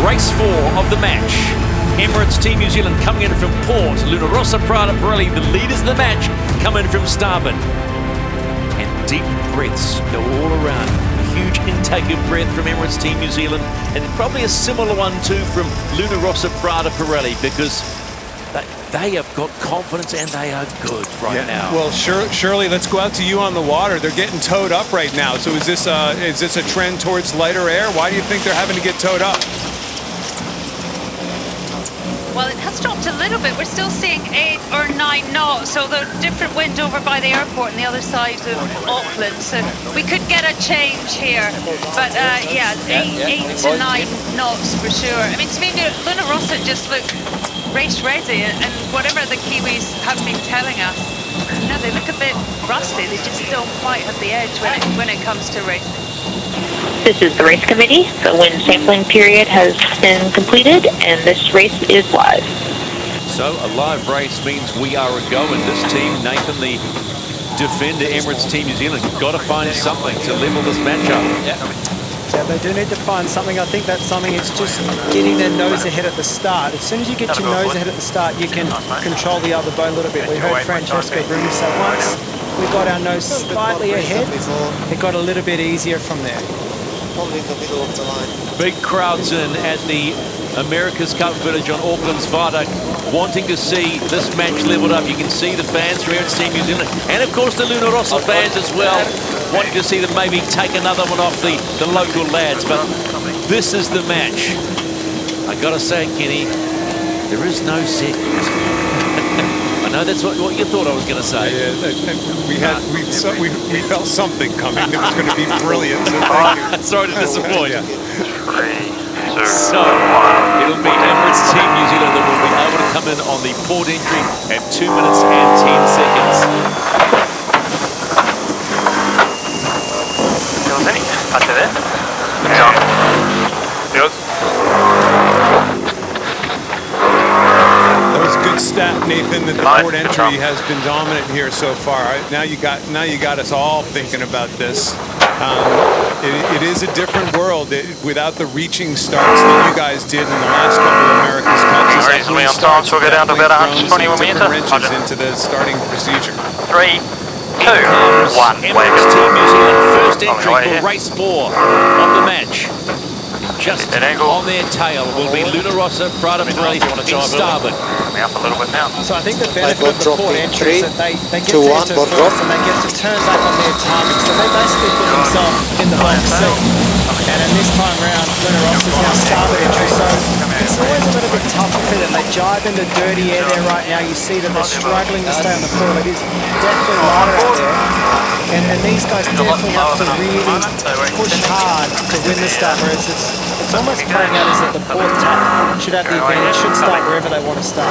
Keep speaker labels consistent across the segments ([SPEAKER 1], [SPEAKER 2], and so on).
[SPEAKER 1] Race 4 of the match. Emirates Team New Zealand coming in from port. Rossa, Prada, Pirelli, the leaders of the match, come in from starboard. And deep breaths go all around. A huge intake of breath from Emirates Team New Zealand, and probably a similar one too from Rossa, Prada, Pirelli, because they have got confidence and they are good right now.
[SPEAKER 2] Well, Shirley, let's go out to you on the water. They're getting towed up right now. So is this a trend towards lighter air? Why do you think they're having to get towed up?
[SPEAKER 3] Well, it has dropped a little bit. We're still seeing 8 or 9 knots, so the different wind over by the airport on the other side of Auckland. So we could get a change here. But yeah, 8 to 9 knots for sure. I mean, to me, Rossa just look race ready, and whatever the Kiwis have been telling us, you know, they look a bit rusty. They just don't quite have the edge when it comes to racing.
[SPEAKER 4] This is the race committee. The wind sampling period has been completed, and this race is live.
[SPEAKER 1] So a live race means we are a go, and this team, Nathan, the defender, Emirates Team New Zealand, got to find something to level this match up.
[SPEAKER 5] Yeah, they do need to find something. I think that's something. It's just getting their nose ahead at the start. As soon as you get your nose ahead at the start, you can control the other boat a little bit. We heard Francesco Bruni say once we got our nose slightly ahead, it got a little bit easier from there.
[SPEAKER 6] Probably in the middle of the line.
[SPEAKER 1] Big crowds in at the America's Cup Village on Auckland's Viaduct, wanting to see this match leveled up. You can see the fans from Emirates Team New Zealand, and of course the Rossa fans as well, wanting to see them maybe take another one off the local lads. But this is the match. I gotta say, Kenny, there is no second. I know that's what you thought I was going to say.
[SPEAKER 2] Yeah, we felt something coming. It was going to be brilliant. So thank you.
[SPEAKER 1] Sorry to disappoint.
[SPEAKER 7] 3, 2,
[SPEAKER 1] So it'll be Emirates Team New Zealand that will be able to come in on the port entry at 2 minutes and 10 seconds.
[SPEAKER 2] Stat, Nathan, that the port entry has been dominant here so far. Now you got us all thinking about this. It is a different world without the reaching starts that you guys did in the last couple of America's Cups.
[SPEAKER 7] Reasonably on time, so we'll go down to about 120 when we enter.
[SPEAKER 2] Wrenches into the starting procedure.
[SPEAKER 7] 3, 2, 1.
[SPEAKER 1] Emirates Team New Zealand first entry for race 4 of the match. Just on their tail will be Rossa, Prada, Pirelli in starboard.
[SPEAKER 7] Coming up a little bit now.
[SPEAKER 5] So I think the benefit of the port entry is that they get to enter first and they get to turn back on their target. So they basically put themselves in the box seat. And then this time round, Rossa's now starboard entry. So it's always a little bit tougher for them. They jibe into dirty air there right now. You see that they're struggling to stay on the floor. It is definitely lighter out there. And these guys definitely have to really push hard to win the start, whereas it's almost playing out as that the port tap should have the advantage, should start wherever they want to start.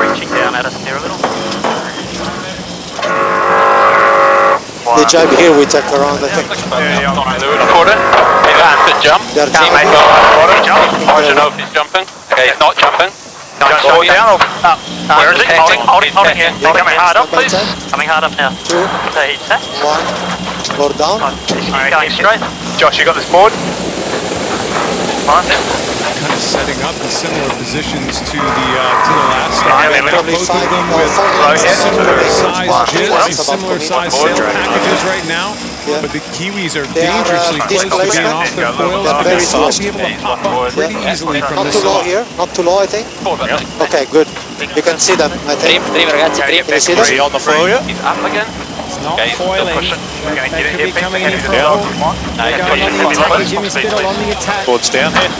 [SPEAKER 7] Reaching down at us here a little.
[SPEAKER 6] They jibe here, we check around, I think.
[SPEAKER 7] Reporter, he's at the jump. Teammate jump. I don't know if he's jumping. Okay, he's not jumping. Don't slow it down. Where is he? Holding here. Coming hard up, please. Coming hard up now.
[SPEAKER 6] 2, 1, lower down.
[SPEAKER 7] Going straight. Josh, you got this board?
[SPEAKER 2] Kind of setting up in similar positions to the last start. Both of them with similar size jigs, similar size sail packages right now. Yeah. But the Kiwis are dangerously close to getting off their foils.
[SPEAKER 6] Very
[SPEAKER 2] They'll
[SPEAKER 6] close.
[SPEAKER 2] be able to pop up pretty easily from
[SPEAKER 6] Not
[SPEAKER 2] this
[SPEAKER 6] too low
[SPEAKER 2] side.
[SPEAKER 6] here, not too low, I think. Okay, good. You can see them, I think. Can you see them?
[SPEAKER 7] On the floor. He's up again.
[SPEAKER 5] It's not foiling. They could be coming in for a haul. They're going on the attack. Jimmy Spittle on the attack.
[SPEAKER 7] Board's down here.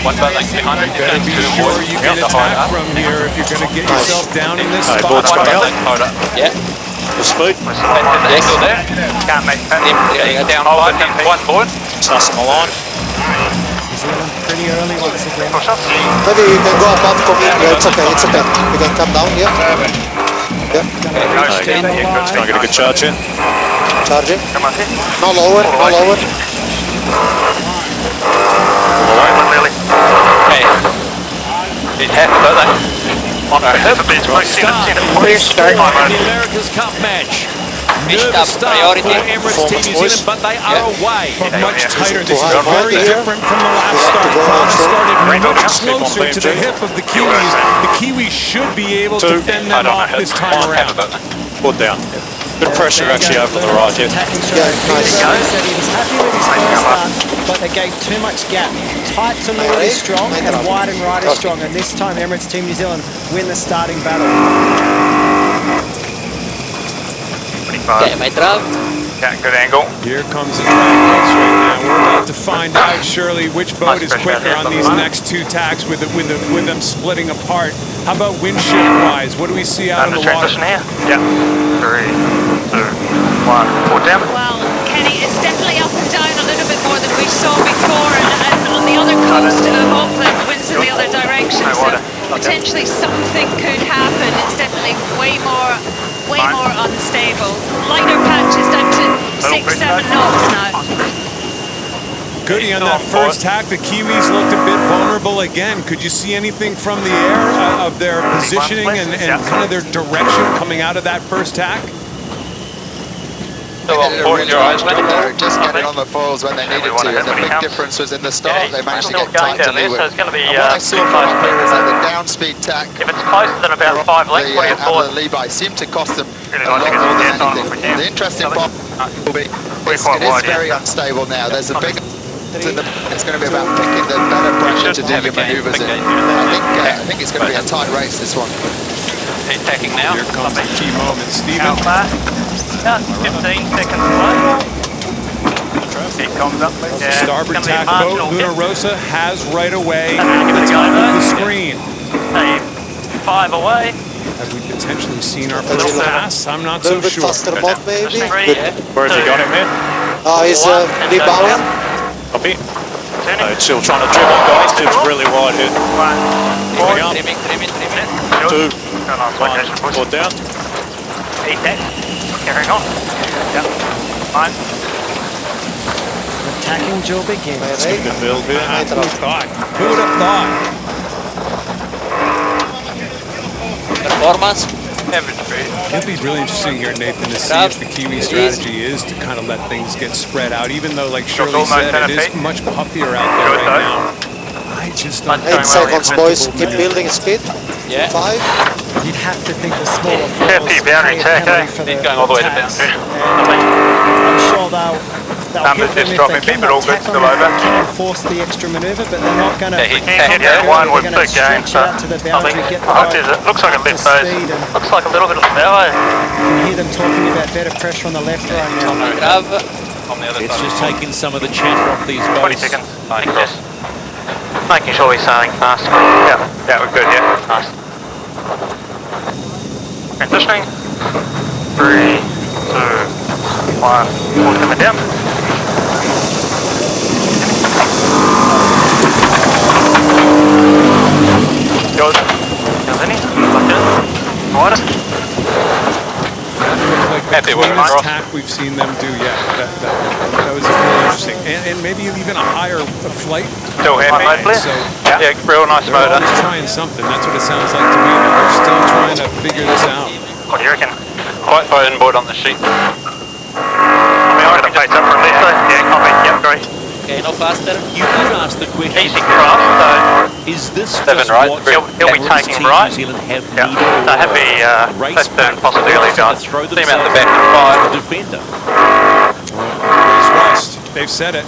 [SPEAKER 7] One button behind it.
[SPEAKER 2] You gotta be sure you can attack from here if you're gonna get yourself down in this spot.
[SPEAKER 7] Board's coming out. Yeah. The speed. Yes. Still there. Can't make it. Down one board. Starts on the line.
[SPEAKER 5] New Zealand pretty early once again.
[SPEAKER 6] Maybe you can go above coming. Yeah, it's okay, it's okay. You can come down here. Yeah.
[SPEAKER 7] It's going to get a good charge in.
[SPEAKER 6] Charging. No lower, no lower.
[SPEAKER 7] Hey. It happened, don't they? On the Clear start.
[SPEAKER 1] The America's Cup match. nervous start for Emirates Team New Zealand, but they are away.
[SPEAKER 2] But much tighter. This is
[SPEAKER 6] high
[SPEAKER 2] very
[SPEAKER 6] here.
[SPEAKER 2] different from the last start. Prada started much closer to the hip of the Kiwis. The Kiwis should be able to fend them off this time around.
[SPEAKER 8] Pull down. Good pressure actually over the right here.
[SPEAKER 5] Attacking show.
[SPEAKER 6] Yeah, nice.
[SPEAKER 5] He said he was happy with his first start, but they gave too much gap. Tight to Lord is strong and wide and right is strong. And this time Emirates Team New Zealand win the starting battle.
[SPEAKER 7] Okay, my drop. Yeah, good angle.
[SPEAKER 2] Here comes the drag race right now. We're about to find out, surely, which boat is quicker on these next two tacks with them splitting apart. How about windshield-wise? What do we see out on the water?
[SPEAKER 7] Here. Yeah. 3, 2, 1. Pull down.
[SPEAKER 3] Well, Kenny, it's definitely up and down a little bit more than we saw before, and on the other coast of Auckland, winds in the other direction, so potentially something could happen. It's definitely way more unstable. Lighter patches down to 6, 7 knots now.
[SPEAKER 2] Goody, on that first tack, the Kiwis looked a bit vulnerable again. Could you see anything from the air of their positioning and kind of their direction coming out of that first tack?
[SPEAKER 9] Just getting on the foils when they needed to, and the big difference was in the start. They managed to get tight to leeward. And what I saw from up here is that the downspeed tack,
[SPEAKER 7] If it's closer than about 5 lengths, what do you thought?
[SPEAKER 9] the Levi seemed to cost them a lot more than anything. The interesting part will be, it is very unstable now. There's a big... It's going to be about picking the better pressure to do your manoeuvres in. I think it's going to be a tight race, this one.
[SPEAKER 7] He's tacking now.
[SPEAKER 2] Here comes the key moment. Stephen?
[SPEAKER 7] About 15 seconds away. He comes up.
[SPEAKER 2] Starboard tack boat, Rossa has right away at the top of the screen.
[SPEAKER 7] 5 away.
[SPEAKER 2] Have we potentially seen our first pass? I'm not so
[SPEAKER 6] A little bit
[SPEAKER 2] sure.
[SPEAKER 6] faster mod maybe.
[SPEAKER 8] Where has he got him in?
[SPEAKER 6] He's rebounding.
[SPEAKER 8] Copy. It's still trying to trim on, guys. Jib's really wide here. Coming up.
[SPEAKER 7] Trimming.
[SPEAKER 8] 2. 1. Pull down.
[SPEAKER 7] Carrying on. Yep. 5.
[SPEAKER 5] Attacking job again.
[SPEAKER 8] Good build here.
[SPEAKER 2] Who would have thought? Who would have thought?
[SPEAKER 7] Performance. Average speed.
[SPEAKER 2] It'll be really interesting here, Nathan, to see if the Kiwi strategy is to kind of let things get spread out, even though, like Shirley said, it is much puffier out there right now. I just don't
[SPEAKER 6] 8 seconds, boys. Keep building speed. 5.
[SPEAKER 5] You'd have to think the smaller
[SPEAKER 7] Happy boundary tack, eh? He's going all the way to boundary.
[SPEAKER 5] I'm sure they'll
[SPEAKER 7] Numbers
[SPEAKER 5] hit them
[SPEAKER 7] just
[SPEAKER 5] if
[SPEAKER 7] dropping,
[SPEAKER 5] they
[SPEAKER 7] keep it all good,
[SPEAKER 5] tack on
[SPEAKER 7] still
[SPEAKER 5] if
[SPEAKER 7] over.
[SPEAKER 5] they can force the extra manoeuvre, but they're not going to
[SPEAKER 7] One was big game,
[SPEAKER 5] stretch out to the boundary, get the
[SPEAKER 7] it looks like a lift though.
[SPEAKER 5] speed, and
[SPEAKER 7] Looks like a little bit of the bow.
[SPEAKER 5] you can hear them talking about better pressure on the left right now.
[SPEAKER 1] It's just taking some of the chatter off these
[SPEAKER 7] 20
[SPEAKER 1] boats.
[SPEAKER 7] seconds. Just making sure we're sailing fast. Yeah, we're good, yeah. Nice. Transitioning. 3, 2, 1. All coming down. Goes any? Water.
[SPEAKER 2] Like the cleanest tack we've seen them do yet. That was really interesting. And maybe even a higher flight.
[SPEAKER 7] Still happy.
[SPEAKER 2] So
[SPEAKER 7] Yeah, real nice
[SPEAKER 2] they're
[SPEAKER 7] motor.
[SPEAKER 2] always trying something. That's what it sounds like to me. They're still trying to figure this out.
[SPEAKER 7] What do you reckon? Quite far inboard on the sheet. I reckon just up from this side. Yeah, copy. Yep, great.
[SPEAKER 1] Okay, no faster. You could ask the question,
[SPEAKER 7] Easy cross, so
[SPEAKER 1] is this
[SPEAKER 7] 7
[SPEAKER 1] just
[SPEAKER 7] right.
[SPEAKER 1] what
[SPEAKER 7] He'll be
[SPEAKER 1] Emirates
[SPEAKER 7] taking
[SPEAKER 1] Team
[SPEAKER 7] right.
[SPEAKER 1] New Zealand have
[SPEAKER 7] yeah.
[SPEAKER 1] needed?
[SPEAKER 7] So happy
[SPEAKER 1] race
[SPEAKER 7] first turn
[SPEAKER 1] back
[SPEAKER 7] possibility,
[SPEAKER 1] to
[SPEAKER 7] guys.
[SPEAKER 1] throw
[SPEAKER 7] See him out the
[SPEAKER 1] themselves
[SPEAKER 7] back
[SPEAKER 1] at
[SPEAKER 7] of 5.
[SPEAKER 1] the defender.
[SPEAKER 2] There's rust. They've said it.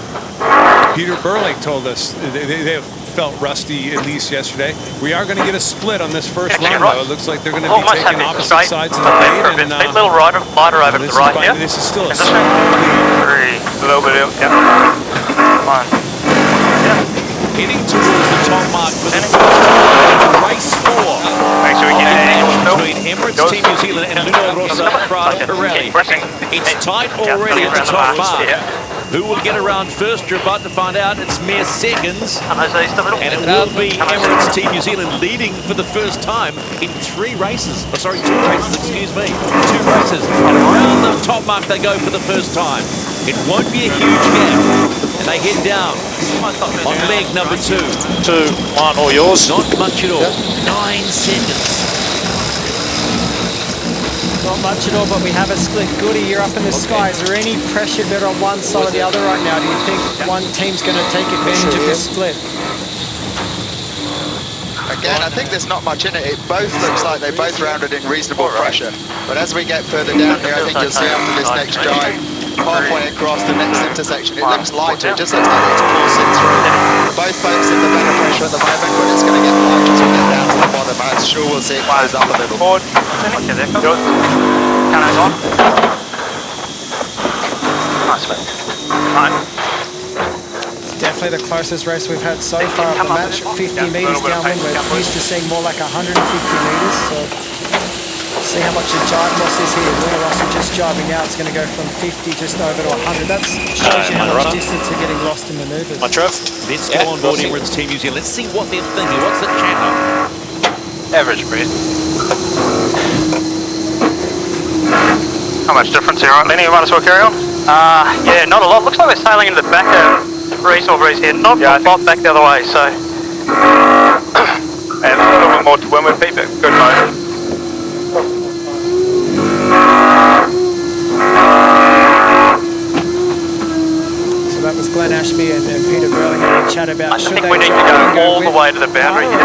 [SPEAKER 2] Peter Burlick told us they have felt rusty, at least yesterday. We are going to get a split on this first run, though. It looks like they're going to be
[SPEAKER 7] Almost
[SPEAKER 2] taking
[SPEAKER 7] happy
[SPEAKER 2] opposite
[SPEAKER 7] straight.
[SPEAKER 2] sides of the plate. And,
[SPEAKER 7] a little lighter over to the right here.
[SPEAKER 2] This is still a
[SPEAKER 7] Transitioning. 3, a little bit out. Yeah. 1.
[SPEAKER 1] Heading towards the top mark for the first race 4.
[SPEAKER 7] Make sure we get an angle still.
[SPEAKER 1] Between Emirates Team New Zealand and Rossa Prada Pirelli. It's tight already at the top mark. Who will get around first? You're about to find out. It's mere seconds. And it will be Emirates Team New Zealand leading for the first time in 2 races. Excuse me. 2 races. And around the top mark they go for the first time. It won't be a huge gap. And they head down on leg number 2.
[SPEAKER 8] 2, 1, all yours.
[SPEAKER 1] Not much at all. 9 seconds.
[SPEAKER 5] Not much at all, but we have a split. Goody, you're up in the sky. Is there any pressure better on one side or the other right now? Do you think one team's going to take advantage of this split?
[SPEAKER 9] Again, I think there's not much in it. It both looks like they both rounded in reasonable pressure. But as we get further down here, I think you'll see after this next drive, halfway across the next intersection, it looks lighter. It just looks like it's coursing through. Both boats in the better pressure at the moment, but it's going to get lighter as we get down to the bottom. I'm sure we'll see it close up a little.
[SPEAKER 7] Forward. Okay, there. Good. Cannons on. Nice, mate. Fine.
[SPEAKER 5] Definitely the closest race we've had so far of the match. 50 metres downwind. We're used to seeing more like 150 metres. So see how much the jibe loss is here. Luna Rossa just jibing now. It's going to go from 50 just over to 100. That shows you how much distance they're getting lost in manoeuvres.
[SPEAKER 8] My Trev.
[SPEAKER 1] Let's go on board Emirates Team New Zealand. Let's see what they're thinking. What's the chatter?
[SPEAKER 7] Average breed. How much difference here, right? Lenny, you might as well carry on. Yeah, not a lot. Looks like we're sailing into the back of reasonable breeze here. Not back the other way, so. And a little bit more to windward, keep it. Good mode.
[SPEAKER 5] So that was Glenn Ashby and Peter Burling having a chat about
[SPEAKER 7] I think we need to go all the way to the boundary here.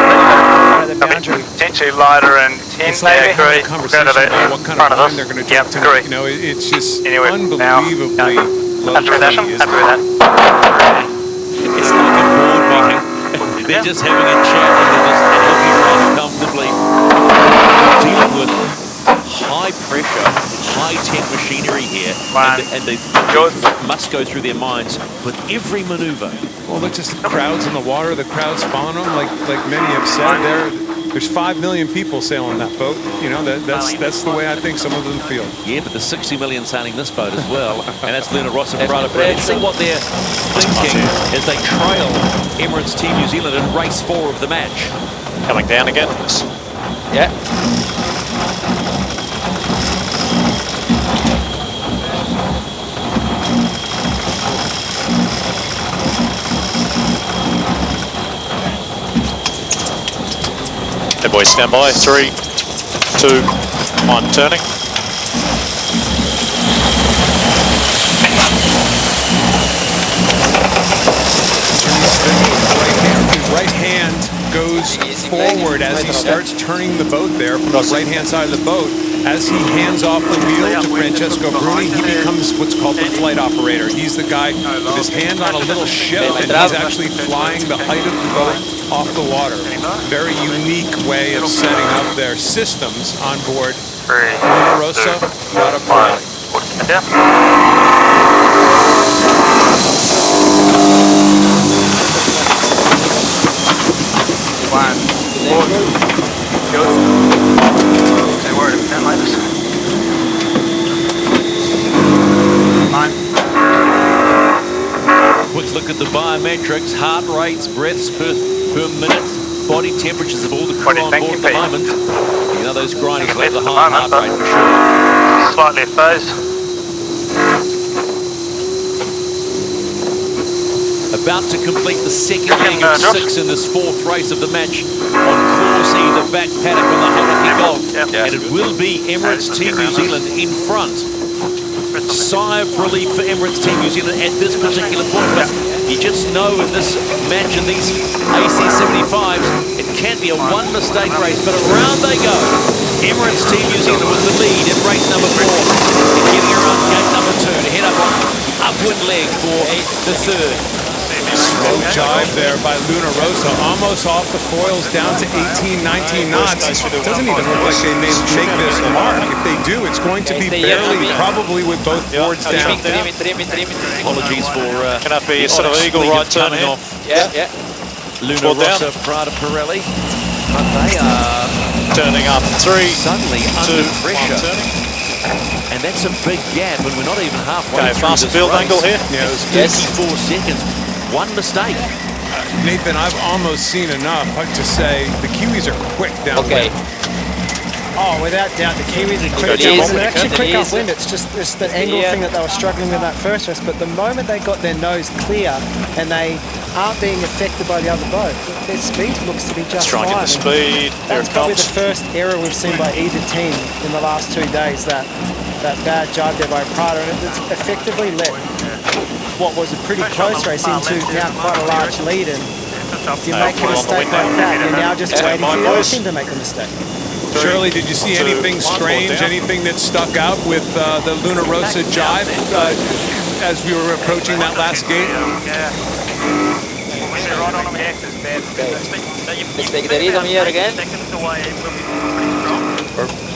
[SPEAKER 5] The boundary.
[SPEAKER 7] Potentially lighter and 10, yeah, agree.
[SPEAKER 2] Conversation about what kind of line they're going to do.
[SPEAKER 7] Yep, agree.
[SPEAKER 2] You know, it's just
[SPEAKER 7] Anyway,
[SPEAKER 2] unbelievably low.
[SPEAKER 7] Happy with that? Happy with that?
[SPEAKER 1] It's like a board meeting. They're just having a chat and they're just looking around comfortably, dealing with high pressure, high tech machinery here, and they must go through their minds with every maneuver.
[SPEAKER 2] Well, look, just the crowds in the water, the crowds following them, like many have said, there's 5 million people sailing that boat. You know, that's the way I think some of them feel.
[SPEAKER 1] Yeah, but there's 60 million sailing this boat as well, and that's Luna Rossa and Prada Cup. Let's see what they're thinking as they trail Emirates Team New Zealand in race 4 of the match.
[SPEAKER 8] Coming down again.
[SPEAKER 7] Yeah.
[SPEAKER 8] Hey boys, stand by. 3, 2, 1, turning.
[SPEAKER 2] Right hand goes forward as he starts turning the boat there from the right-hand side of the boat. As he hands off the wheel to Francesco Bruni, he becomes what's called the flight operator. He's the guy with his hand on a little ship, and he's actually flying the height of the boat off the water. Very unique way of setting up their systems on board Luna Rossa, Prada Cup.
[SPEAKER 1] Quick look at the biometrics, heart rates, breaths per minute, body temperatures of all the crew on board at the moment. You know those grinders will have the high heart rate for sure.
[SPEAKER 7] Slightly left phase.
[SPEAKER 1] About to complete the second leg of 6 in this 4th race of the match on course E, the back paddock on the Hauraki Gulf. And it will be Emirates Team New Zealand in front. Sigh of relief for Emirates Team New Zealand at this particular point, but you just know in this match in these AC75s, it can be a one mistake race, but around they go. Emirates Team New Zealand with the lead in race number 4. They're getting around gate number 2 to head up on upwind leg for the 3rd.
[SPEAKER 2] Slow jibe there by Luna Rossa, almost off the foils down to 18, 19 knots. It doesn't even look like they may make this mark. If they do, it's going to be barely, probably with both boards down.
[SPEAKER 1] Apologies for
[SPEAKER 8] Can that be a sort of eagle right turn here?
[SPEAKER 1] Luna Rossa, Prada Pirelli. But they are
[SPEAKER 8] turning up. 3,
[SPEAKER 1] suddenly
[SPEAKER 8] 2,
[SPEAKER 1] under
[SPEAKER 8] 1,
[SPEAKER 1] pressure.
[SPEAKER 8] turning.
[SPEAKER 1] And that's a big gap, and we're not even halfway
[SPEAKER 8] Okay,
[SPEAKER 1] through
[SPEAKER 8] fast
[SPEAKER 1] this
[SPEAKER 8] field
[SPEAKER 1] race.
[SPEAKER 8] angle here.
[SPEAKER 2] Yeah, it was
[SPEAKER 1] 34 seconds. One mistake.
[SPEAKER 2] Nathan, I've almost seen enough to say the Kiwis are quick downwind.
[SPEAKER 5] Oh, without doubt, the Kiwis are quick. It's actually quick upwind. It's just the angle thing that they were struggling with that first race. But the moment they got their nose clear and they aren't being affected by the other boat, their speed looks to be just fine.
[SPEAKER 8] Trying to get the speed.
[SPEAKER 5] That's probably the first error we've seen by either team in the last 2 days. That bad jibe there by Prada, and it's effectively let what was a pretty close race into now quite a large lead. And if you make a mistake like that, you're now just waiting for the other team to make the mistake.
[SPEAKER 2] Shirley, did you see anything strange, anything that stuck out with the Luna Rossa jibe as we were approaching that last gate?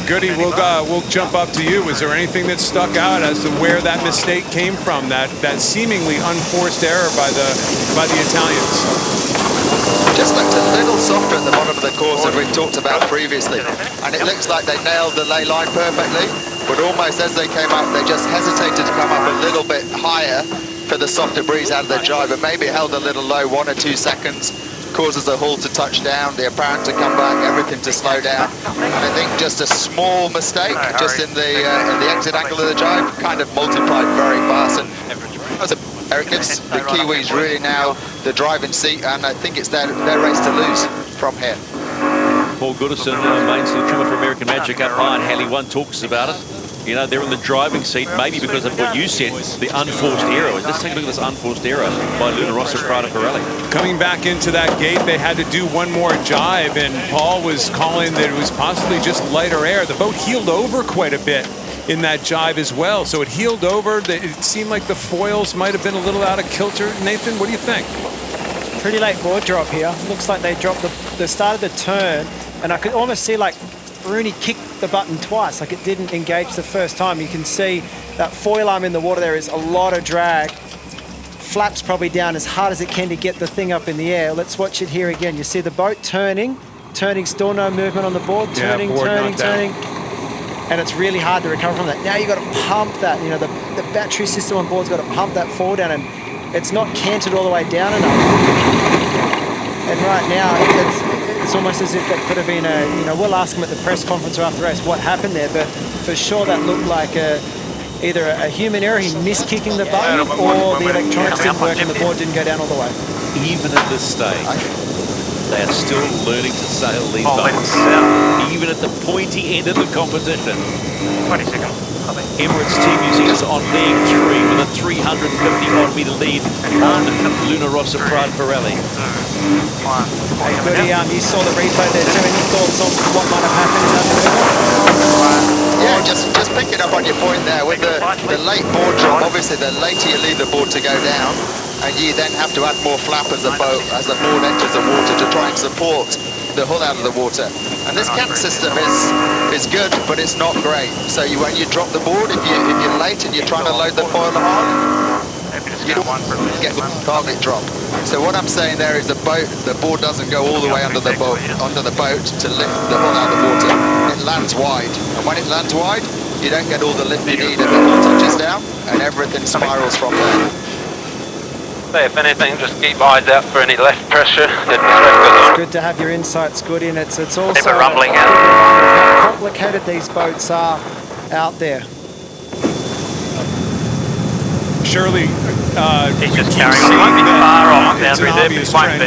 [SPEAKER 2] Goody, we'll jump up to you. Was there anything that stuck out as to where that mistake came from? That seemingly unforced error by the Italians.
[SPEAKER 9] Just looked a little softer at the bottom of the course than we talked about previously. And it looks like they nailed the lay line perfectly, but almost as they came up, they just hesitated to come up a little bit higher for the softer breeze out of the jibe, but maybe held a little low, 1 or 2 seconds, causes the hull to touch down, the apparent to come back, everything to slow down. And I think just a small mistake, just in the exit angle of the jibe, kind of multiplied very fast. And it gives the Kiwis really now the driving seat, and I think it's their race to lose from here.
[SPEAKER 1] Paul Goodison, main trimmer for American Magic up high, and Hallie 1 talks about it. You know, they're in the driving seat, maybe because of what you said, the unforced error. Let's take a look at this unforced error by Luna Rossa, Prada Pirelli.
[SPEAKER 2] Coming back into that gate, they had to do one more jibe, and Paul was calling that it was possibly just lighter air. The boat heeled over quite a bit in that jibe as well. So it heeled over. It seemed like the foils might have been a little out of kilter. Nathan, what do you think?
[SPEAKER 5] Pretty late board drop here. Looks like they dropped the start of the turn, and I could almost see like Rooney kicked the button twice, like it didn't engage the first time. You can see that foil arm in the water. There is a lot of drag. Flaps probably down as hard as it can to get the thing up in the air. Let's watch it here again. You see the boat turning, still no movement on the board, turning. And it's really hard to recover from that. Now you've got to pump that. You know, the battery system on board's got to pump that forward down, and it's not canted all the way down enough. And right now, it's almost as if it could have been a, you know, we'll ask them at the press conference or after the race what happened there, but for sure that looked like either a human error, he missed kicking the button, or the electronics didn't work and the board didn't go down all the way.
[SPEAKER 1] Even at this stage, they are still learning to sail these boats. Even at the pointy end of the competition.
[SPEAKER 7] 20 seconds.
[SPEAKER 1] Emirates Team New Zealand on leg 3 with a 350-odd metre lead on Luna Rossa, Prada Pirelli.
[SPEAKER 5] Hey, Goody, you saw the replay there too. Any thoughts on what might have happened in that maneuver?
[SPEAKER 9] Yeah, just picking up on your point there with the late board drop. Obviously, the later you leave the board to go down, and you then have to add more flap as the board enters the water to try and support the hull out of the water. And this cam system is good, but it's not great. So when you drop the board, if you're late and you're trying to load the foil hard, you don't get the target drop. So what I'm saying there is the board doesn't go all the way under the boat to lift the hull out of the water. It lands wide, and when it lands wide, you don't get all the lift you need, and the hull touches down, and everything spirals from there.
[SPEAKER 7] If anything, just keep eyes out for any left pressure.
[SPEAKER 5] It's good to have your insights, good in. It's also
[SPEAKER 7] rumbling
[SPEAKER 5] how complicated these boats are out there.
[SPEAKER 2] Shirley,
[SPEAKER 7] he's just carrying on. He won't be far off down through there, but he won't be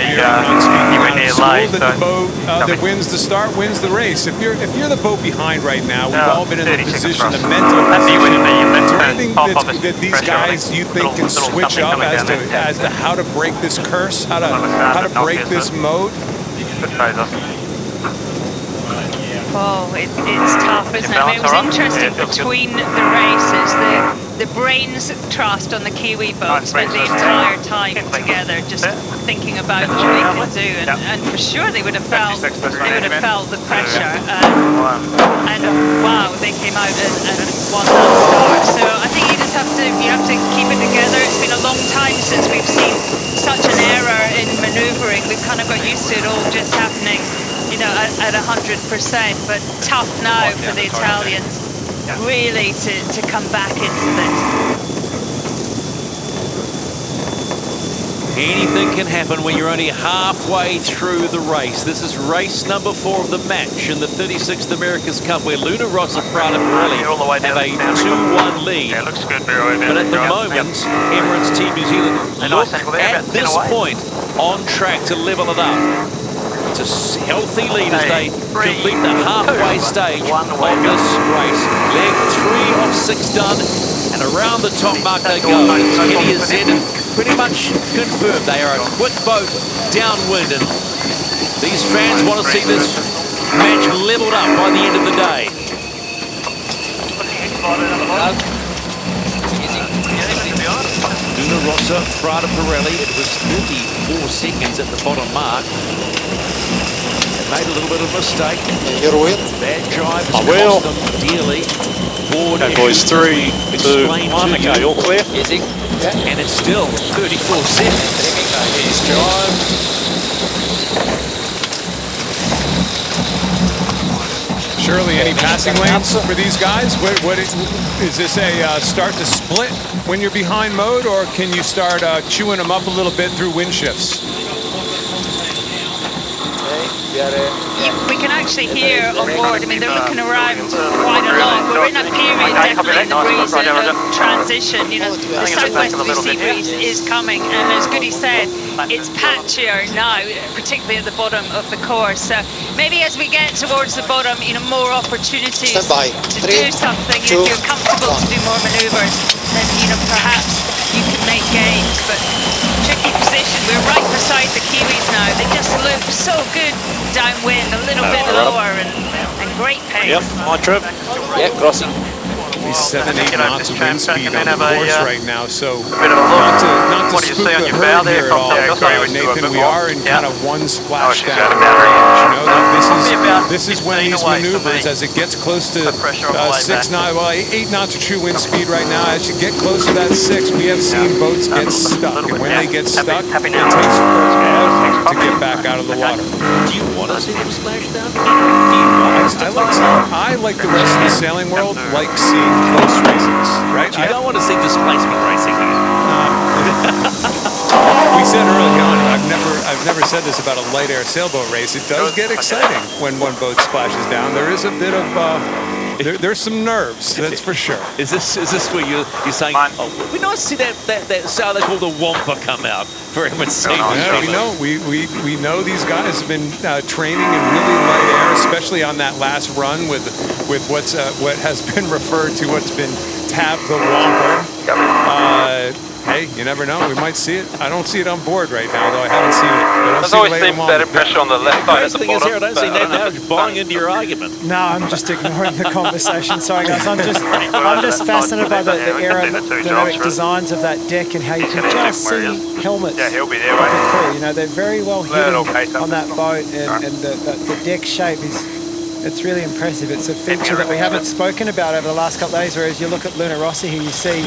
[SPEAKER 7] anywhere near late.
[SPEAKER 2] The boat that wins the start wins the race. If you're the boat behind right now, we've all been in the position, the mental position. Is there anything that these guys you think can switch up as to how to break this curse, how to break this mode?
[SPEAKER 3] Oh, it's tough, isn't it? I mean, it was interesting between the races. The brains trust on the Kiwi boat spent the entire time together just thinking about what they could do, and for sure they would have felt the pressure. And wow, they came out and won that start. So I think you just have to keep it together. It's been a long time since we've seen such an error in manoeuvring. We've kind of got used to it all just happening, you know, at 100%, but tough now for the Italians really to come back into this.
[SPEAKER 1] Anything can happen when you're only halfway through the race. This is race number 4 of the match in the 36th America's Cup, where Luna Rossa, Prada Pirelli have a 2-1 lead.
[SPEAKER 7] Yeah, looks good, Miro.
[SPEAKER 1] But at the moment, Emirates Team New Zealand look at this point on track to level it up. It's a healthy lead as they complete the halfway stage of this race. Leg 3 of 6 done, and around the top mark they go. As Kenny has said, and pretty much confirmed, they are a quick boat downwind, and these fans want to see this match leveled up by the end of the day. Luna Rossa, Prada Pirelli, it was 34 seconds at the bottom mark. They made a little bit of a mistake. Bad drive has cost them dearly.
[SPEAKER 8] Okay, boys, 3, 2, 1. Okay, all clear.
[SPEAKER 1] And it's still 34 seconds.
[SPEAKER 8] He's drive.
[SPEAKER 2] Shirley, any passing lanes for these guys? Is this a start to split when you're behind mode, or can you start chewing them up a little bit through wind shifts?
[SPEAKER 3] We can actually hear on board. I mean, they're looking around quite a lot. We're in a period definitely in the breeze of transition. You know, the southwest sea breeze is coming, and as Goody said, it's patchier now, particularly at the bottom of the course. So maybe as we get towards the bottom, you know, more opportunities to do something. If you're comfortable to do more manoeuvres, then you know perhaps you can make gains. But tricky position. We're right beside the Kiwis now. They just look so good downwind, a little bit lower, and great pace.
[SPEAKER 8] Yep, hi Trev. Yeah, crossing.
[SPEAKER 2] 7-8 knots of wind speed on the course right now, so not to spook the herd here at all, Nathan, we are in kind of one splashdown range. You know, this is when these maneuvers, as it gets close to 8 knots of true wind speed right now, as you get close to that 6, we have seen boats get stuck, and when they get stuck, it takes forever to get back out of the water.
[SPEAKER 1] Do you want to see them splash down?
[SPEAKER 2] I like the rest of the sailing world, like seeing close races, right?
[SPEAKER 1] You don't want to see displacement racing here.
[SPEAKER 2] We said early on, I've never said this about a light air sailboat race. It does get exciting when one boat splashes down. There is a bit of there's some nerves, that's for sure.
[SPEAKER 1] Is this where you're saying? Oh, we nice to see that sailor called the Wampa come out for Emirates Team.
[SPEAKER 2] Yeah, we know these guys have been training in really light air, especially on that last run with what has been referred to, what's been tabbed the Wampa. Hey, you never know. We might see it. I don't see it on board right now, though. I haven't seen it.
[SPEAKER 7] There's always seems better pressure on the left side.
[SPEAKER 1] The thing is here, I don't see Nate Dowdge buying into your argument.
[SPEAKER 5] No, I'm just ignoring the conversation. Sorry, guys. I'm just fascinated by the aerodynamic designs of that deck and how you can just see helmets of the crew. You know, they're very well hidden on that boat, and the deck shape it's really impressive. It's a feature that we haven't spoken about over the last couple of days, whereas you look at Luna Rossa here, you see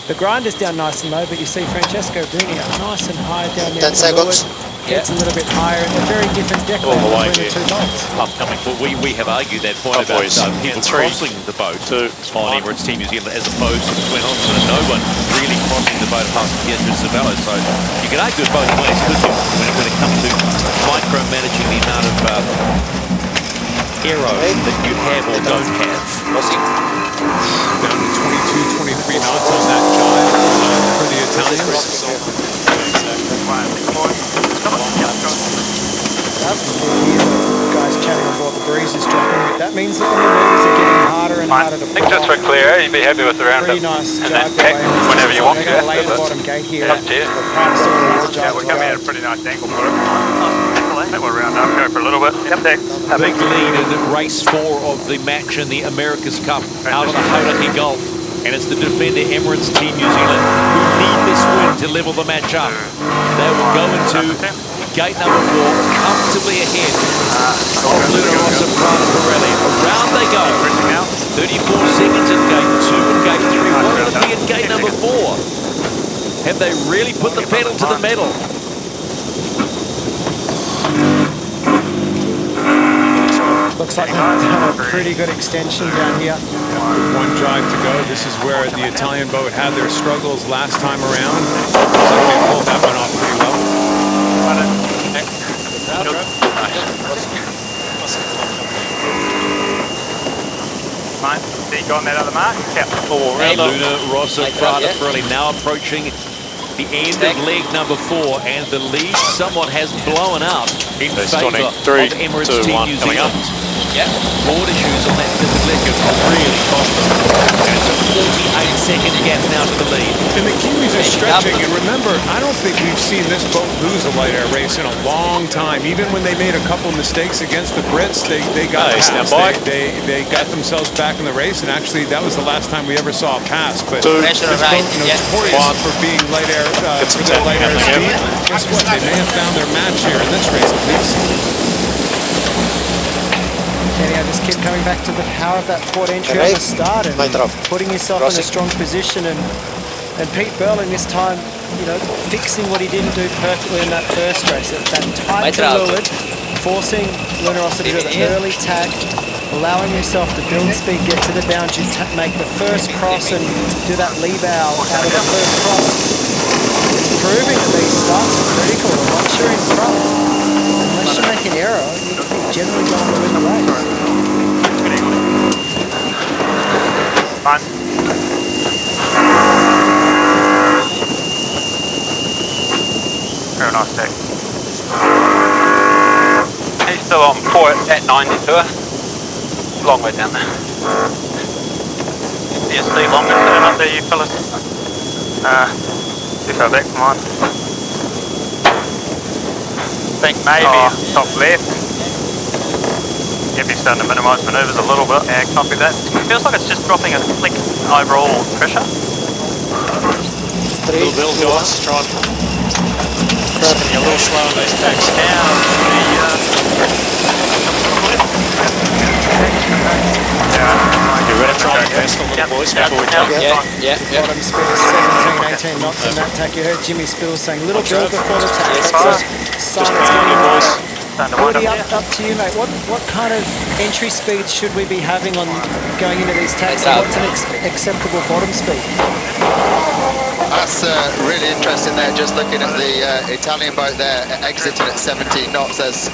[SPEAKER 5] the grinder's down nice and low, but you see Francesco Bruni up nice and high down there.
[SPEAKER 6] 10 seconds.
[SPEAKER 5] It's a little bit higher, and a very different deck between the two boats.
[SPEAKER 1] Upcoming, we have argued that point about people crossing the boat on Emirates Team New Zealand as opposed to went on to no one really crossing the boat past Pietro Cervello. So you can argue it both ways, couldn't you, when it comes to micromanaging the amount of aero that you have or don't have.
[SPEAKER 2] Down to 22, 23 knots on that jibe for the Italians.
[SPEAKER 5] Guys chatting on board, the breeze is dropping. That means that the maneuvers are getting harder and harder to
[SPEAKER 7] I think just for clear, you'd be happy with the round
[SPEAKER 5] pretty nice
[SPEAKER 7] and
[SPEAKER 5] jibe
[SPEAKER 7] then pick whenever you want to.
[SPEAKER 5] Lay the bottom gate here.
[SPEAKER 7] Up to you.
[SPEAKER 5] We're
[SPEAKER 7] coming at a pretty nice angle for it. That will round up, go for a little bit. Yep, there.
[SPEAKER 1] Big lead in race 4 of the match in the America's Cup out on the Hauraki Gulf. And it's the defender Emirates Team New Zealand who need this win to level the match up. They will go into gate number 4 comfortably ahead of Luna Rossa, Prada Pirelli. Around they go. 34 seconds at gate 2 and gate 3. What will it be at gate number 4? Have they really put the pedal to the metal?
[SPEAKER 5] Looks like they've done a pretty good extension down here.
[SPEAKER 2] One jibe to go. This is where the Italian boat had their struggles last time around. Looks like they pulled that one off pretty
[SPEAKER 7] Got that other mark? Yep.
[SPEAKER 1] Luna, Rossa, Prada, Pirelli now approaching the end of leg number 4, and the lead somewhat has blown up in favour of Emirates Team New Zealand. Board issues on that third leg have really cost them. And it's a 48-second gap now to the lead.
[SPEAKER 2] And the Kiwis are stretching, and remember, I don't think we've seen this boat lose a light air race in a long time. Even when they made a couple mistakes against the Brits, they got past. They got themselves back in the race, and actually that was the last time we ever saw a pass. But this boat, notorious for being light air, for their light air speed. Guess what? They may have found their match here in this race at least.
[SPEAKER 5] Kenny, I just keep coming back to the power of that port entry at the start and putting yourself in a strong position, and Pete Burling this time, you know, fixing what he didn't do perfectly in that first race. That tight to leeward, forcing Luna Rossa to do the early tag, allowing yourself to build speed, get to the boundary, make the first cross and do that lee bow out of the first cross. It's proving that these starts are critical, and once you're in front, unless you make an error, you're generally going to win the race.
[SPEAKER 7] Fine. Very nice deck. He's still on port at 92. Long way down there. Do you see longer turn up there, you fellas? Too far back from mine. I think maybe top left. Yep, you're starting to minimise manoeuvres a little bit. Yeah, copy that. Feels like it's just dropping a click overall pressure.
[SPEAKER 8] Little build to us, try and a little slow on those tacks. You ready to try and test a little boys before we jump?
[SPEAKER 5] Yeah. Bottom speed is 17, 18 knots in that tack. You heard Jimmy Spills saying little build before the tack. Sign it's getting Woody, up to you, mate. What kind of entry speeds should we be having on going into these tacks, and what's an acceptable bottom speed?
[SPEAKER 9] That's really interesting there, just looking at the Italian boat there exiting at 17 knots. There's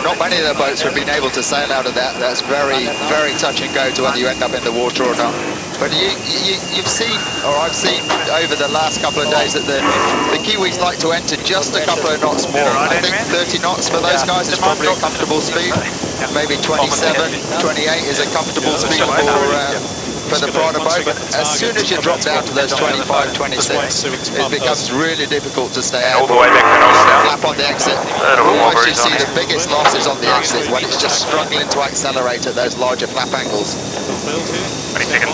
[SPEAKER 9] not many of the boats have been able to sail out of that. That's very, very touch and go to whether you end up in the water or not. But you've seen, or I've seen over the last couple of days, that the Kiwis like to enter just a couple of knots more. I think 30 knots for those guys is probably a comfortable speed. Maybe 27, 28 is a comfortable speed for the Prada boat, but as soon as you drop down to those 25, 26, it becomes really difficult to stay out. Flap on the exit. Almost you see the biggest losses on the exit when it's just struggling to accelerate at those larger flap angles.
[SPEAKER 7] 20 seconds.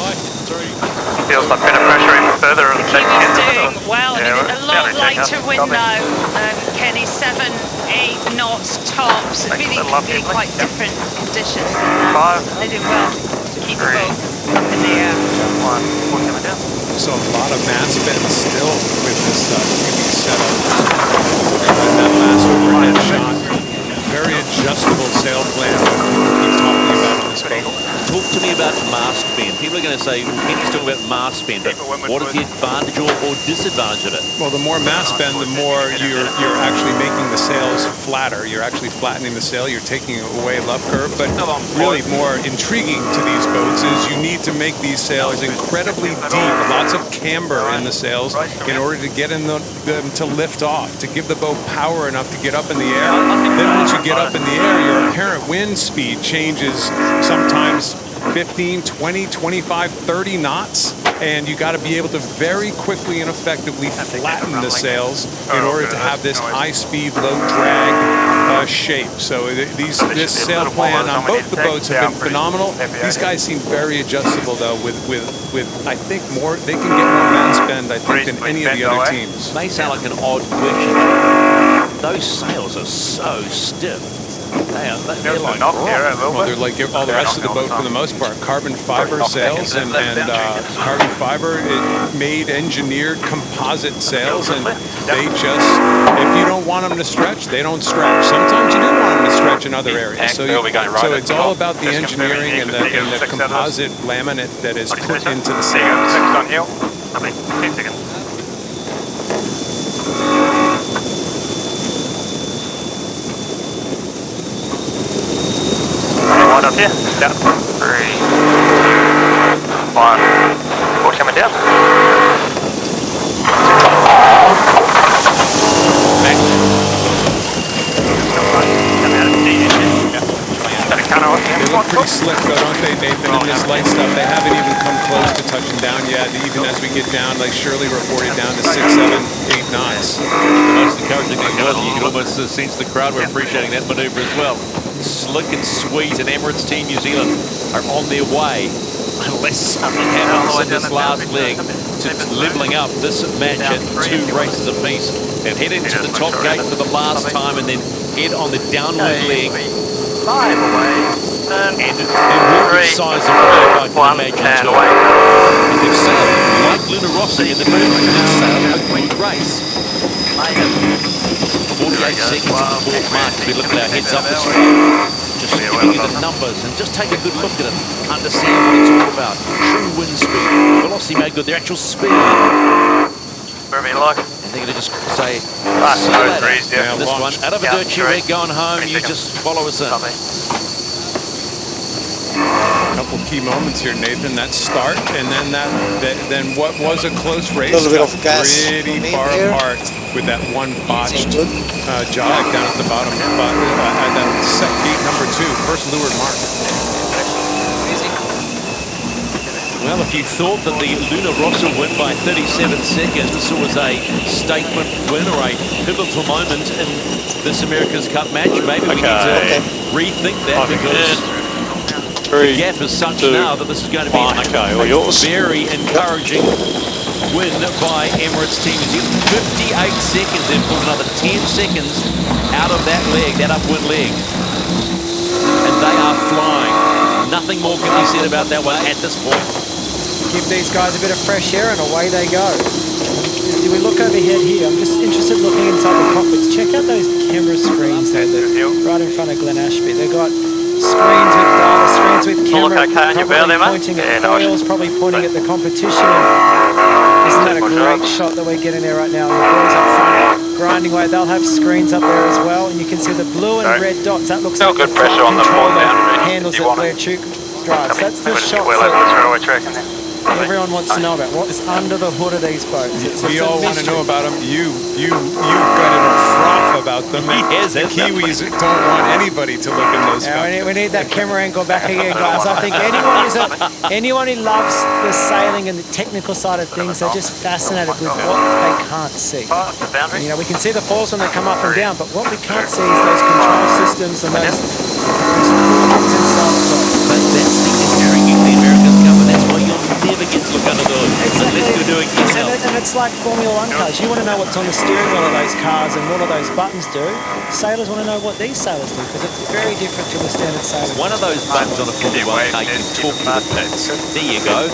[SPEAKER 7] Feels like a bit of pressure in further.
[SPEAKER 3] Kiwi's doing well. A lot lighter wind now. Kenny, 7, 8 knots tops. Really quite different conditions. They do well to keep the boat up in the air.
[SPEAKER 2] So a lot of mass bend still with this Kiwi setup. That last overhead shot. Very adjustable sail plan that we keep talking about on this boat.
[SPEAKER 1] Talk to me about mast bend. People are going to say, well, Kenny's talking about mast bend, but what is the advantage or disadvantage of it?
[SPEAKER 2] Well, the more mass bend, the more you're actually making the sails flatter. You're actually flattening the sail. You're taking away left curve. But really more intriguing to these boats is you need to make these sails incredibly deep, lots of camber in the sails in order to get them to lift off, to give the boat power enough to get up in the air. Then once you get up in the air, your apparent wind speed changes sometimes 15, 20, 25, 30 knots, and you got to be able to very quickly and effectively flatten the sails in order to have this high-speed, low-drag shape. So this sail plan on both the boats have been phenomenal. These guys seem very adjustable, though, with I think more, they can get more mass bend, I think, than any of the other teams.
[SPEAKER 1] May sound like an odd question. Those sails are so stiff. They're like
[SPEAKER 2] well, they're like all the rest of the boat for the most part. Carbon fiber sails and carbon fiber made engineered composite sails, and they just, if you don't want them to stretch, they don't stretch. Sometimes you do want them to stretch in other areas. So it's all about the engineering and the composite laminate that is put into the sails.
[SPEAKER 7] 10 seconds. Up here. Down. 3. One. Board coming down.
[SPEAKER 2] They look pretty slick though, don't they, Nathan? In this light stuff, they haven't even come close to touching down yet. Even as we get down, like Shirley reported, down to 6, 7, 8 knots.
[SPEAKER 1] The most encouraging thing was you could almost sense the crowd were appreciating that maneuver as well. Slick and sweet, and Emirates Team New Zealand are on their way, unless something happens in this last leg, to leveling up this match at 2 races apiece and head into the top gate for the last time and then head on the downward leg.
[SPEAKER 7] 5 away.
[SPEAKER 1] And it will be size of relief, I can imagine, too. If they've sailed like Luna Rossa in the first race, they've sailed a good race. 48 seconds at the fourth mark. We look at our heads up this way. Just giving you the numbers and just take a good look at it. Understand what it's all about. True wind speed. Velocity made good. Their actual speed.
[SPEAKER 7] Wherever you like.
[SPEAKER 1] And they're going to just say,
[SPEAKER 7] yeah.
[SPEAKER 1] this one, out of a dirt we're going home, you just follow us in.
[SPEAKER 2] A couple key moments here, Nathan. That start, and then then what was a close race,
[SPEAKER 6] a little bit of gas
[SPEAKER 2] pretty far apart with that one botched jog down at the bottom, at that set gate number 2, first leeward mark.
[SPEAKER 1] Well, if you thought that the Luna Rossa win by 37 seconds was a statement win or a pivotal moment in this America's Cup match, maybe we need to rethink that because the gap is such now that this is going to be a very encouraging win by Emirates Team New Zealand. 58 seconds, they've pulled another 10 seconds out of that leg, that upwind leg. And they are flying. Nothing more can be said about that one at this point.
[SPEAKER 5] Give these guys a bit of fresh air and away they go. As we look overhead here, I'm just interested looking inside the cockpits. Check out those camera screens there, right in front of Glen Ashby. They've got screens with data, screens with camera, probably pointing at foils, probably pointing at the competition. Isn't that a great shot that we're getting there right now? And the boys up front grinding away. They'll have screens up there as well, and you can see the blue and red dots. That looks like
[SPEAKER 7] good pressure on the board
[SPEAKER 5] handles that Blair Chuk drives. That's the shot everyone wants to know about. What's under the hood of these boats?
[SPEAKER 2] We all want to know about them. You've got it a froth about them. The Kiwis don't want anybody to look in those
[SPEAKER 5] we need that camera angle back again, guys. I think anyone who loves the sailing and the technical side of things, they're just fascinated with what they can't see. You know, we can see the falls when they come up and down, but what we can't see is those control systems and those
[SPEAKER 1] But that's the intriguing the America's Cup, and that's why you'll never get to look under the hood unless you're doing it yourself.
[SPEAKER 5] And it's like Formula 1 cars. You want to know what's on the steering wheel of those cars and what do those buttons do. Sailors want to know what these sailors do because it's very different to the standard sailor.
[SPEAKER 1] One of those buttons on a Formula 1 car, you can talk to the pits. There you go.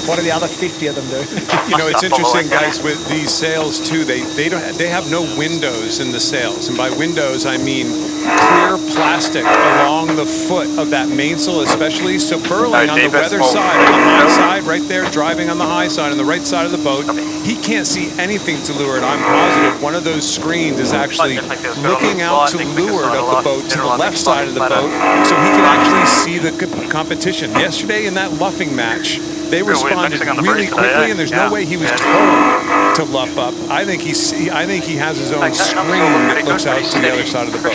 [SPEAKER 5] What do the other 50 of them do?
[SPEAKER 2] You know, it's interesting, guys, with these sails too. They have no windows in the sails, and by windows I mean clear plastic along the foot of that mainsail, especially. So Burling on the weather side, on the high side, right there, driving on the high side, on the right side of the boat, he can't see anything to leeward. I'm positive one of those screens is actually looking out to leeward of the boat, to the left side of the boat, so he can actually see the competition. Yesterday in that luffing match, they responded really quickly, and there's no way he was told to luff up. I think he has his own screen that looks out to the other side of the boat.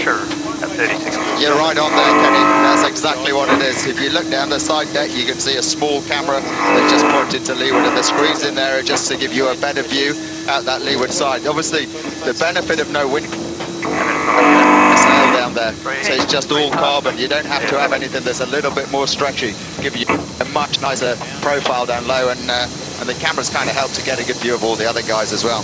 [SPEAKER 9] You're right on there, Kenny. That's exactly what it is. If you look down the side deck, you can see a small camera that just pointed to leeward, and the screen's in there just to give you a better view out that leeward side. Obviously, the benefit of no wind sail down there, so it's just all carbon. You don't have to have anything that's a little bit more stretchy, give you a much nicer profile down low, and the cameras kind of help to get a good view of all the other guys as well.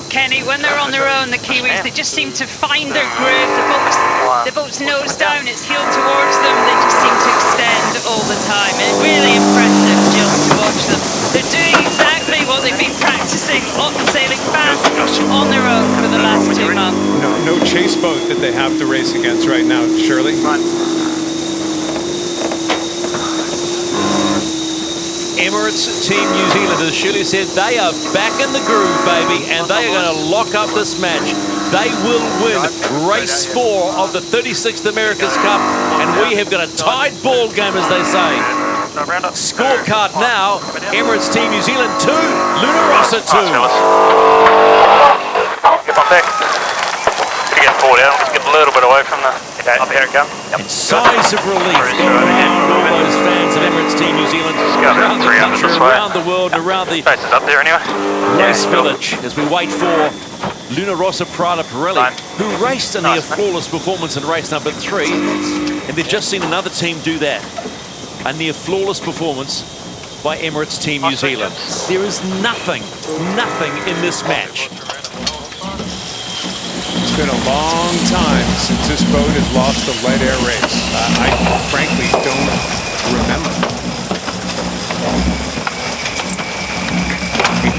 [SPEAKER 3] Kenny, when they're on their own, the Kiwis, they just seem to find their groove. The boat's nose down, it's heel towards them. They just seem to extend all the time. It's really impressive just to watch them. They're doing exactly what they've been practicing, sailing fast on their own for the last 2 months.
[SPEAKER 2] No chase boat that they have to race against right now, Shirley.
[SPEAKER 1] Emirates Emirates Team New Zealand, as Shirley said, they are back in the groove, baby, and they are going to lock up this match. They will win race 4 of the 36th America's Cup, and we have got a tied ball game, as they say. Scorecard now, Emirates Team New Zealand 2, Luna Rossa 2.
[SPEAKER 7] Get on deck. Get forward out, just get a little bit away from the... Up here it comes. Yep.
[SPEAKER 1] And sighs of relief going around all those fans of Emirates Team New Zealand, around the country, around the world, and around the
[SPEAKER 7] Space is up there anyway.
[SPEAKER 1] race village, as we wait for Luna Rossa Prada Pirelli, who raced a near flawless performance in race number 3, and they've just seen another team do that. A near flawless performance by Emirates Team New Zealand. There is nothing in this match.
[SPEAKER 2] It's been a long time since this boat has lost a light air race. I frankly don't remember.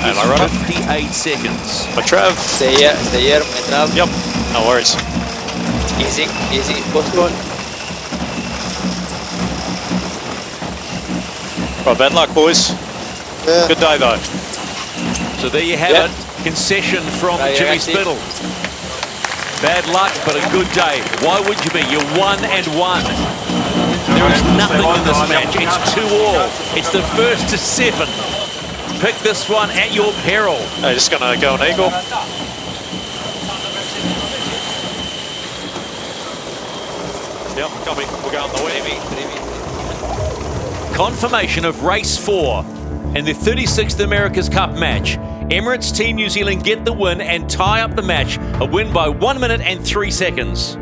[SPEAKER 8] Am I running?
[SPEAKER 1] 58 seconds.
[SPEAKER 8] My Trav.
[SPEAKER 10] Stay here, my Trav.
[SPEAKER 8] Yep, no worries.
[SPEAKER 10] Easy, postpone.
[SPEAKER 8] Well, bad luck, boys.
[SPEAKER 6] Yeah.
[SPEAKER 8] Good day, though.
[SPEAKER 1] So there you have it. Concession from Jimmy Spittle. Bad luck, but a good day. Why would you be? You're 1-1. There is nothing in this match. It's 2-all. It's the first to 7. Pick this one at your peril.
[SPEAKER 8] They're just going to go an eagle. Yep, copy. We'll go on the way.
[SPEAKER 1] Confirmation of race 4 in the 36th America's Cup match. Emirates Team New Zealand get the win and tie up the match. A win by 1 minute and 3 seconds.